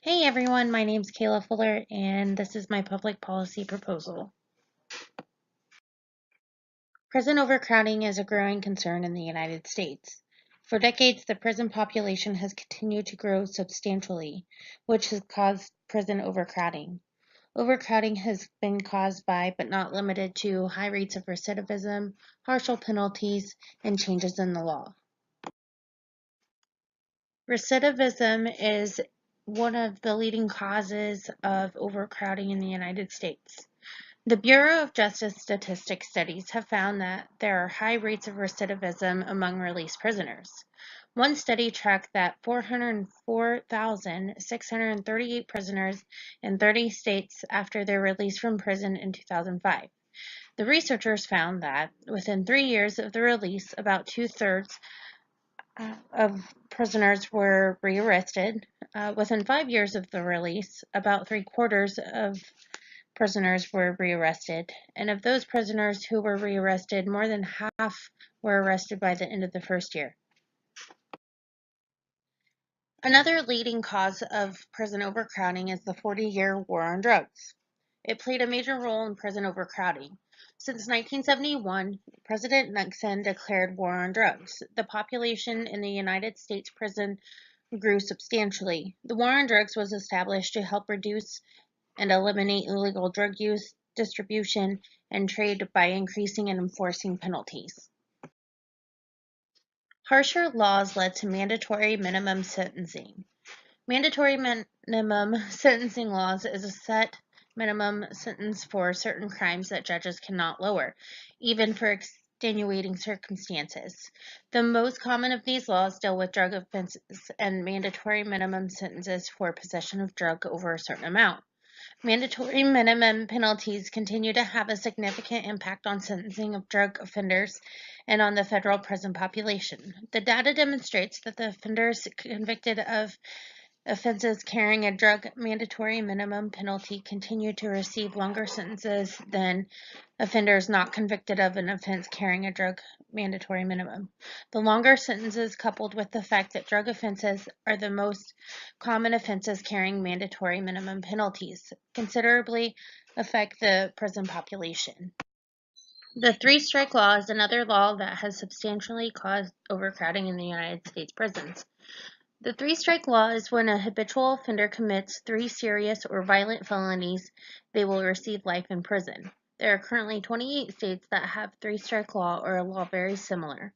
Hey everyone, my name's Kayla Fuller, and this is my public policy proposal. Prison overcrowding is a growing concern in the United States. For decades, the prison population has continued to grow substantially, which has caused prison overcrowding. Overcrowding has been caused by, but not limited to, high rates of recidivism, harsher penalties, and changes in the law. Recidivism is one of the leading causes of overcrowding in the United States. The Bureau of Justice Statistics studies have found that there are high rates of recidivism among released prisoners. One study tracked that 404,638 prisoners in 30 states after their release from prison in 2005. The researchers found that within 3 years of the release, about two-thirds of prisoners were rearrested. Within 5 years of the release, about three-quarters of prisoners were rearrested, and of those prisoners who were rearrested, more than half were arrested by the end of the first year. Another leading cause of prison overcrowding is the 40-year war on drugs. It played a major role in prison overcrowding. Since 1971, President Nixon declared war on drugs. The population in the United States prison grew substantially. The war on drugs was established to help reduce and eliminate illegal drug use, distribution, and trade by increasing and enforcing penalties. Harsher laws led to mandatory minimum sentencing. Mandatory minimum sentencing laws is a set minimum sentence for certain crimes that judges cannot lower, even for extenuating circumstances. The most common of these laws deal with drug offenses and mandatory minimum sentences for possession of drug over a certain amount. Mandatory minimum penalties continue to have a significant impact on sentencing of drug offenders and on the federal prison population. The data demonstrates that the offenders convicted of offenses carrying a drug mandatory minimum penalty continue to receive longer sentences than offenders not convicted of an offense carrying a drug mandatory minimum. The longer sentences, coupled with the fact that drug offenses are the most common offenses carrying mandatory minimum penalties, considerably affect the prison population. The three-strike law is another law that has substantially caused overcrowding in the United States prisons. The three-strike law is when a habitual offender commits 3 serious or violent felonies, they will receive life in prison. There are currently 28 states that have three-strike law or a law very similar.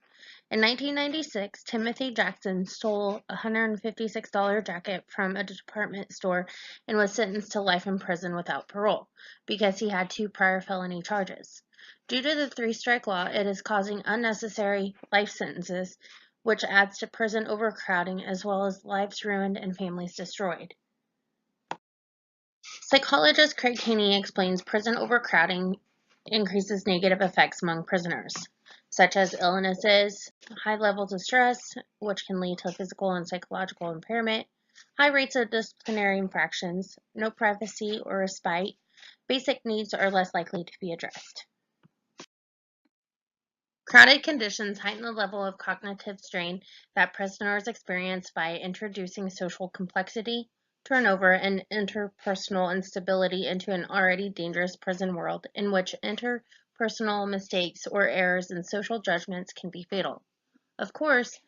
In 1996, Timothy Jackson stole a $156 jacket from a department store and was sentenced to life in prison without parole because he had 2 prior felony charges. Due to the three-strike law, it is causing unnecessary life sentences, which adds to prison overcrowding as well as lives ruined and families destroyed. Psychologist Craig Haney explains prison overcrowding increases negative effects among prisoners, such as illnesses, high levels of stress, which can lead to physical and psychological impairment, high rates of disciplinary infractions, no privacy or respite, basic needs are less likely to be addressed. Crowded conditions heighten the level of cognitive strain that prisoners experience by introducing social complexity, turnover, and interpersonal instability into an already dangerous prison world in which interpersonal mistakes or errors in social judgments can be fatal. Of course,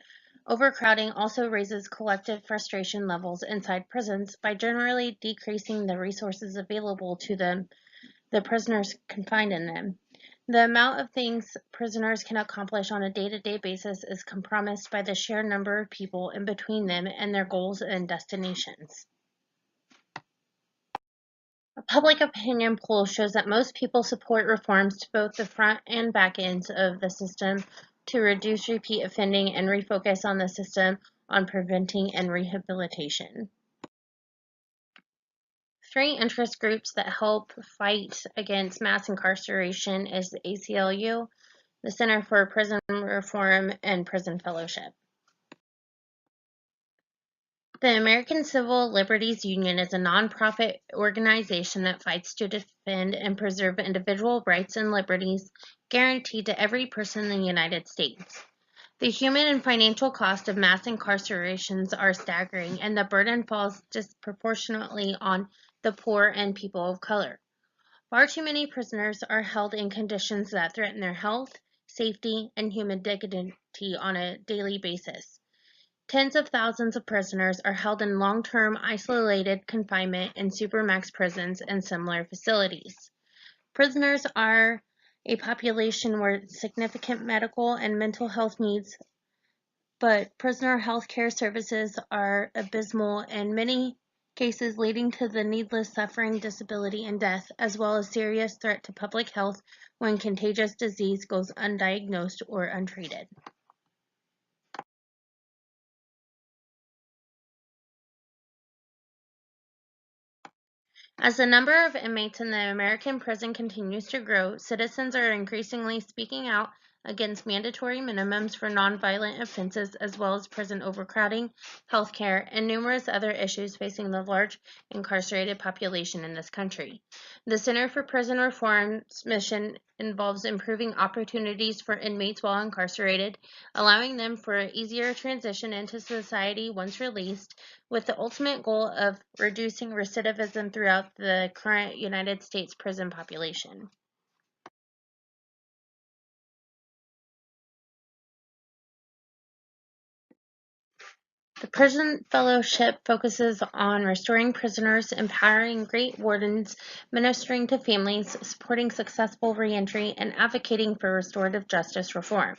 overcrowding also raises collective frustration levels inside prisons by generally decreasing the resources available to the prisoners confined in them. The amount of things prisoners can accomplish on a day-to-day basis is compromised by the sheer number of people in between them and their goals and destinations. A public opinion poll shows that most people support reforms to both the front and back ends of the system to reduce repeat offending and refocus on the system on preventing and rehabilitation. 3 interest groups that help fight against mass incarceration is the ACLU, the Center for Prison Reform, and Prison Fellowship. The American Civil Liberties Union is a nonprofit organization that fights to defend and preserve individual rights and liberties guaranteed to every person in the United States. The human and financial cost of mass incarcerations are staggering, and the burden falls disproportionately on the poor and people of color. Far too many prisoners are held in conditions that threaten their health, safety, and human dignity on a daily basis. Tens of thousands of prisoners are held in long-term isolated confinement in supermax prisons and similar facilities. Prisoners are a population with significant medical and mental health needs, but prisoner health care services are abysmal in many cases, leading to the needless suffering, disability, and death, as well as serious threat to public health when contagious disease goes undiagnosed or untreated. As the number of inmates in the American prison continues to grow, citizens are increasingly speaking out against mandatory minimums for nonviolent offenses, as well as prison overcrowding, health care, and numerous other issues facing the large incarcerated population in this country. The Center for Prison Reform's mission involves improving opportunities for inmates while incarcerated, allowing them for an easier transition into society once released, with the ultimate goal of reducing recidivism throughout the current United States prison population. The Prison Fellowship focuses on restoring prisoners, empowering great wardens, ministering to families, supporting successful reentry, and advocating for restorative justice reform.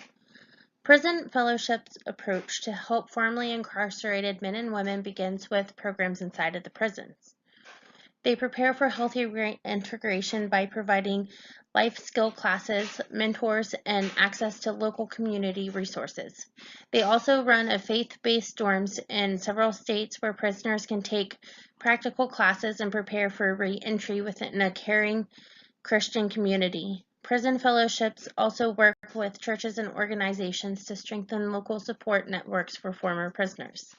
Prison Fellowship's approach to help formerly incarcerated men and women begins with programs inside of the prisons. They prepare for healthy reintegration by providing life skill classes, mentors, and access to local community resources. They also run a faith-based dorms in several states where prisoners can take practical classes and prepare for reentry within a caring Christian community. Prison fellowships also work with churches and organizations to strengthen local support networks for former prisoners.